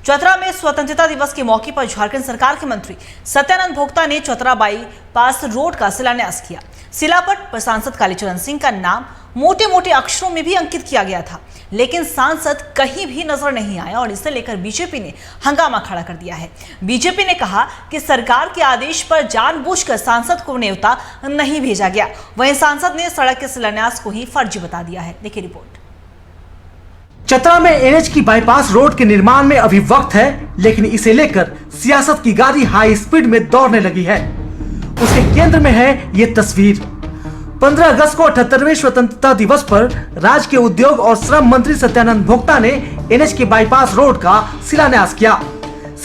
चतरा में स्वतंत्रता दिवस के मौके पर झारखंड सरकार के मंत्री सत्यानंद भोक्ता ने चतरा बाईपास रोड का शिलान्यास किया। शिलापट पर सांसद कालीचरण सिंह का नाम मोटे मोटे अक्षरों में भी अंकित किया गया था, लेकिन सांसद कहीं भी नजर नहीं आया और इसे लेकर बीजेपी ने हंगामा खड़ा कर दिया है। बीजेपी ने कहा कि सरकार के आदेश पर जानबूझकर सांसद को न्योता नहीं भेजा गया। वहीं सांसद ने सड़क के शिलान्यास को ही फर्जी बता दिया है। देखिए रिपोर्ट। चतरा में एनएच की बाईपास रोड के निर्माण में अभी वक्त है, लेकिन इसे लेकर सियासत की गाड़ी हाई स्पीड में दौड़ने लगी है। उसके केंद्र में है ये तस्वीर। 15 अगस्त को 78वें स्वतंत्रता दिवस पर राज्य के उद्योग और श्रम मंत्री सत्यानंद भोक्ता ने एनएच के बाईपास रोड का शिलान्यास किया।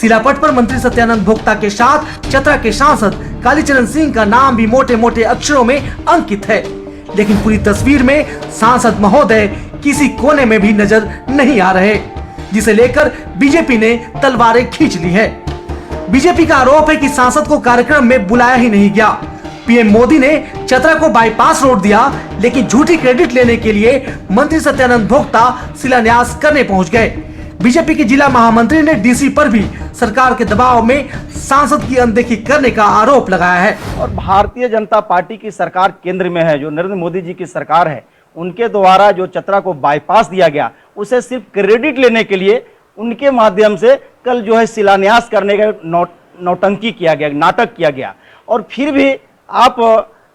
शिलापट पर मंत्री सत्यानंद भोक्ता के साथ चतरा के सांसद कालीचरण सिंह का नाम भी मोटे मोटे अक्षरों में अंकित है, लेकिन पूरी तस्वीर में सांसद महोदय किसी कोने में भी नजर नहीं आ रहे, जिसे लेकर बीजेपी ने तलवारें खींच ली है। बीजेपी का आरोप है कि सांसद को कार्यक्रम में बुलाया ही नहीं गया। पीएम मोदी ने चतरा को बाईपास रोड दिया, लेकिन झूठी क्रेडिट लेने के लिए मंत्री सत्यानंद भोक्ता शिलान्यास करने पहुंच गए। बीजेपी के जिला महामंत्री ने डीसी पर भी सरकार के दबाव में सांसद की अनदेखी करने का आरोप लगाया है। और भारतीय जनता पार्टी की सरकार केंद्र में है, जो नरेंद्र मोदी जी की सरकार है, उनके द्वारा जो चतरा को बाईपास दिया गया, उसे सिर्फ क्रेडिट लेने के लिए उनके माध्यम से कल जो है शिलान्यास करने का नौटंकी किया गया, नाटक किया गया। और फिर भी आप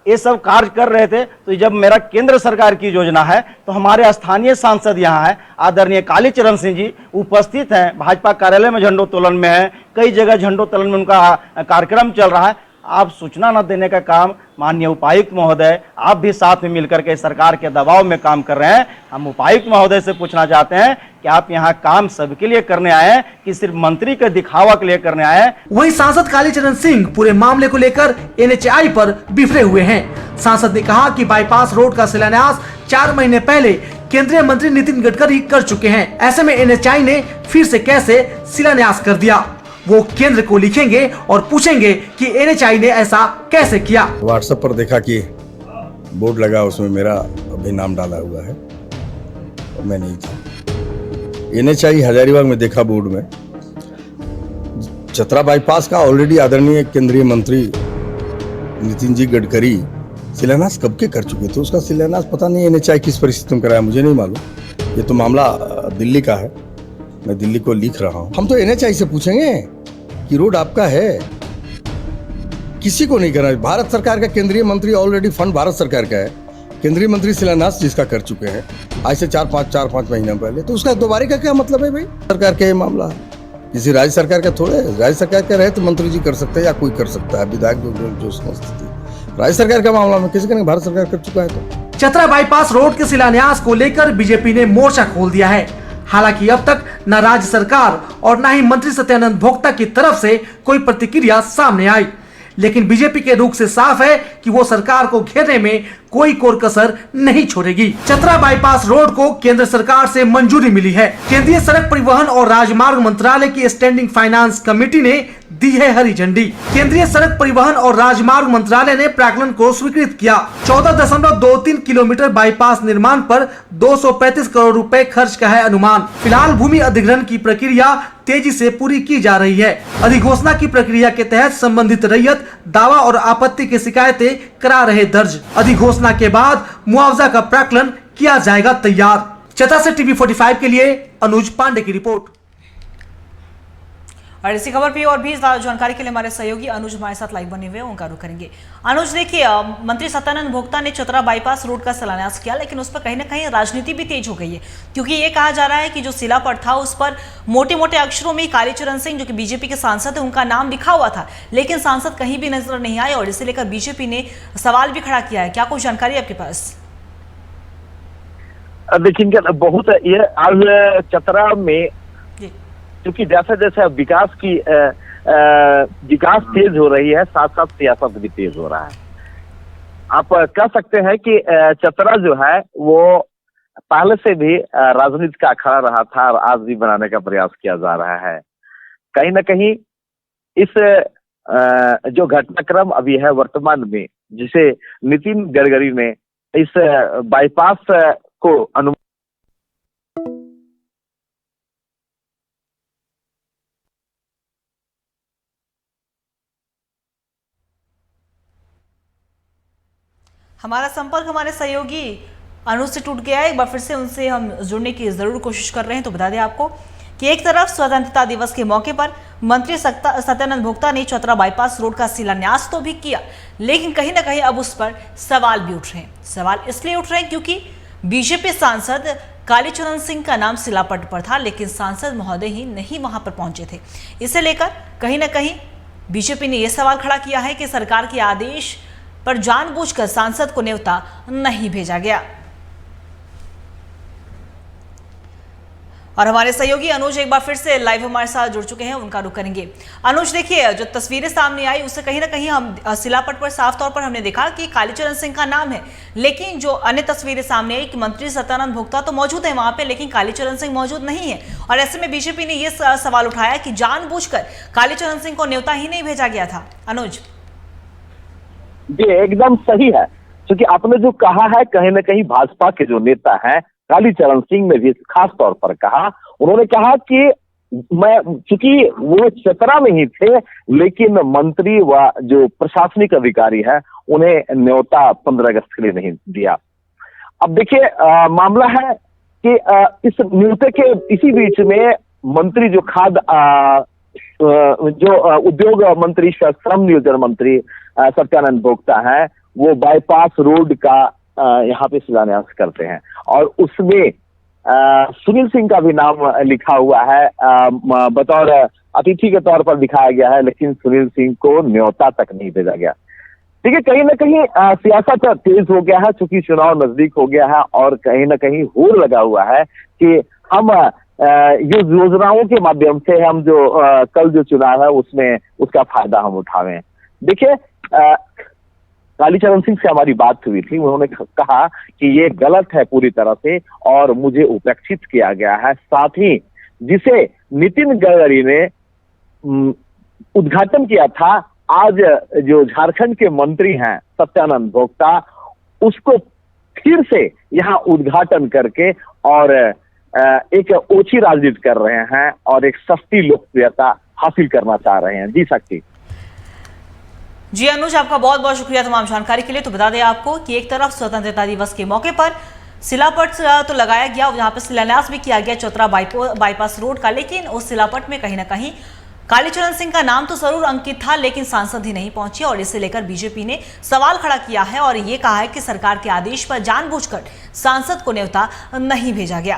ये सब कार्य कर रहे थे। तो जब मेरा केंद्र सरकार की योजना है, तो हमारे स्थानीय सांसद यहाँ है, आदरणीय कालीचरण सिंह जी उपस्थित हैं, भाजपा कार्यालय में झंडोत्तोलन में है, कई जगह झंडोत्तोलन में उनका कार्यक्रम चल रहा है। आप सूचना न देने का काम, माननीय उपायुक्त महोदय, आप भी साथ में मिलकर के सरकार के दबाव में काम कर रहे हैं। हम उपायुक्त महोदय से पूछना चाहते हैं कि आप यहाँ काम सबके लिए करने आए हैं कि सिर्फ मंत्री के दिखावा के लिए करने आए हैं? वहीं सांसद कालीचरण सिंह पूरे मामले को लेकर एनएचएआई पर बिफरे हुए हैं। सांसद ने कहा कि बाईपास रोड का शिलान्यास 4 महीने पहले केंद्रीय मंत्री नितिन गडकरी कर चुके हैं। ऐसे में एनएचएआई ने फिर से कैसे शिलान्यास कर दिया? वो केंद्र को लिखेंगे और पूछेंगे कि एनएचएआई ने ऐसा कैसे किया। व्हाट्सएप पर देखा कि बोर्ड लगा, उसमें मेरा अभी नाम डाला हुआ है और मैं नहीं था। एनएचएआई हजारीबाग में देखा बोर्ड में चतरा बाईपास का ऑलरेडी आदरणीय केंद्रीय मंत्री नितिन जी गडकरी शिलान्यास कब के कर चुके थे। उसका शिलान्यास पता नहीं एनएचएआई किस परिस्थिति में कराया, मुझे नहीं मालूम। ये तो मामला दिल्ली का है, मैं दिल्ली को लिख रहा हूँ। हम तो एनएचएआई से पूछेंगे कि रोड आपका है, किसी को नहीं करना। भारत सरकार का केंद्रीय मंत्री, ऑलरेडी फंड भारत सरकार का है, केंद्रीय मंत्री शिलान्यास जिसका कर चुके हैं आज से 4-5 महीने पहले, तो उसका दोबारा का क्या मतलब है भाई? सरकार का ये मामला है, किसी राज्य सरकार का थोड़े है। राज्य सरकार का रहे तो मंत्री जी कर सकते हैं या कोई कर सकता है, विधायक जो स्थिति। राज्य सरकार का मामला में किसी का नहीं, भारत सरकार कर चुका है। तो चतरा बाईपास रोड के शिलान्यास को लेकर बीजेपी ने मोर्चा खोल दिया है। हालांकि अब तक न राज्य सरकार और न ही मंत्री सत्यानंद भोक्ता की तरफ से कोई प्रतिक्रिया सामने आई, लेकिन बीजेपी के रुख से साफ है कि वो सरकार को घेरने में कोई कोर कसर नहीं छोड़ेगी। चतरा बाईपास रोड को केंद्र सरकार से मंजूरी मिली है। केंद्रीय सड़क परिवहन और राजमार्ग मंत्रालय की स्टैंडिंग फाइनेंस कमेटी ने दी है हरी झंडी। केंद्रीय सड़क परिवहन और राजमार्ग मंत्रालय ने प्राक्कलन को स्वीकृत किया। 14.23 किलोमीटर बाईपास निर्माण पर 235 करोड़ रुपए खर्च का है अनुमान। फिलहाल भूमि अधिग्रहण की प्रक्रिया तेजी से पूरी की जा रही है। अधिघोषणा की प्रक्रिया के तहत संबंधित रैयत दावा और आपत्ति की शिकायतें करा रहे दर्ज। अधिघोषणा के बाद मुआवजा का प्राक्कलन किया जाएगा तैयार। चतरा से TV45 के लिए अनुज पांडे की रिपोर्ट। और इसी खबर पे और भी ज्यादा जानकारी के लिए हमारे सहयोगी अनुज हमारे साथ लाइव बने हुए हैं, उनका रुख करेंगे। अनुज, देखिए, मंत्री सत्यानंद भोक्ता ने चतरा बाईपास रोड का शिलान्यास किया, लेकिन उस पर कहीं ना कहीं राजनीति भी तेज हो गई है, क्योंकि ये कहा जा रहा है कि जो शिलापट था उस पर मोटे मोटे अक्षरों में कालीचरण सिंह, जो कि बीजेपी के सांसद है, उनका नाम लिखा हुआ था, लेकिन सांसद कहीं भी नजर नहीं आए और इसे लेकर बीजेपी ने सवाल भी खड़ा किया है। क्या कुछ जानकारी आपके पास? देखिए, बहुत ये आज चतरा में क्योंकि जैसे जैसे विकास तेज हो रही है, साथ साथ सियासत भी तेज हो रहा है। आप कह सकते हैं कि चतरा जो है वो पहले से भी राजनीति का अखाड़ा रहा था और आज भी बनाने का प्रयास किया जा रहा है। कहीं ना कहीं इस जो घटनाक्रम अभी है वर्तमान में, जिसे नितिन गडकरी ने इस बाईपास को हमारा संपर्क हमारे सहयोगी अनुज से टूट गया है। एक बार फिर से उनसे हम जुड़ने की जरूर कोशिश कर रहे हैं। तो बता दें आपको कि एक तरफ स्वतंत्रता दिवस के मौके पर मंत्री सत्यानंद भोक्ता ने चतरा बाईपास रोड का शिलान्यास तो भी किया, लेकिन कहीं ना कहीं अब उस पर सवाल भी उठ रहे हैं। सवाल इसलिए उठ रहे हैं क्योंकि बीजेपी सांसद कालीचरण सिंह का नाम शिलापट पर था, लेकिन सांसद महोदय ही नहीं वहां पर पहुंचे थे। इसे लेकर कहीं ना कहीं बीजेपी ने यह सवाल खड़ा किया है कि सरकार के आदेश पर जानबूझकर सांसद को न्योता नहीं भेजा गया। और हमारे सहयोगी अनुज एक बार फिर से लाइव हमारे साथ जुड़ चुके हैं, उनका रुख करेंगे। अनुज, देखिए जो तस्वीरें सामने आई उससे कहीं ना कहीं हम शिलापट पर साफ तौर पर हमने देखा कि कालीचरण सिंह का नाम है, लेकिन जो अन्य तस्वीरें सामने आई कि मंत्री सत्यानंद भोक्ता तो मौजूद है वहां पे, लेकिन कालीचरण सिंह मौजूद नहीं है। और ऐसे में बीजेपी ने यह सवाल उठाया कि जानबूझकर कालीचरण सिंह को न्योता ही नहीं भेजा गया था। अनुज जी एकदम सही है, क्योंकि आपने जो कहा है कहीं ना कहीं भाजपा के जो नेता हैं कालीचरण सिंह ने भी खास तौर पर कहा। उन्होंने कहा कि मैं, चूंकि वो चतरा में ही थे, लेकिन मंत्री व जो प्रशासनिक अधिकारी है उन्हें न्योता 15 अगस्त के लिए नहीं दिया। अब देखिए मामला है कि इस न्योते के इसी बीच में मंत्री जो उद्योग मंत्री, श्रम नियोजन मंत्री सत्यानंद भोक्ता है, वो बाईपास रोड का यहाँ पे शिलान्यास करते हैं और उसमें सुनील सिंह का भी नाम लिखा हुआ है, बतौर अतिथि के तौर पर दिखाया गया है, लेकिन सुनील सिंह को न्योता तक नहीं भेजा गया। ठीक है, कहीं ना कहीं सियासत तेज हो गया है, चूंकि चुनाव नजदीक हो गया है और कहीं ना कहीं होड़ लगा हुआ है कि हम ये योजनाओं के माध्यम से हम जो कल जो चुनाव है उसमें उसका फायदा हम उठावें। देखिए कालीचरण सिंह से हमारी बात हुई थी, उन्होंने कहा कि ये गलत है पूरी तरह से और मुझे उपेक्षित किया गया है। साथ ही जिसे नितिन गडकरी ने उद्घाटन किया था, आज जो झारखंड के मंत्री हैं सत्यानंद भोक्ता, उसको फिर से यहाँ उद्घाटन करके और एक ओछी राजनीति कर रहे हैं और एक सस्ती लोकप्रियता हासिल करना चाह रहे हैं। जी शक्ति। जी अनुज, आपका बहुत बहुत शुक्रिया तमाम जानकारी के लिए। तो बता दें आपको कि एक तरफ स्वतंत्रता दिवस के मौके पर शिलापट तो लगाया गया, यहाँ पर शिलान्यास भी किया गया चतरा बाईपास रोड का, लेकिन उस शिलापट में कहीं ना कहीं कालीचरण सिंह का नाम तो जरूर अंकित था, लेकिन सांसद ही नहीं पहुंचे और इसे लेकर बीजेपी ने सवाल खड़ा किया है और ये कहा है कि सरकार के आदेश पर जानबूझकर सांसद को न्योता नहीं भेजा गया।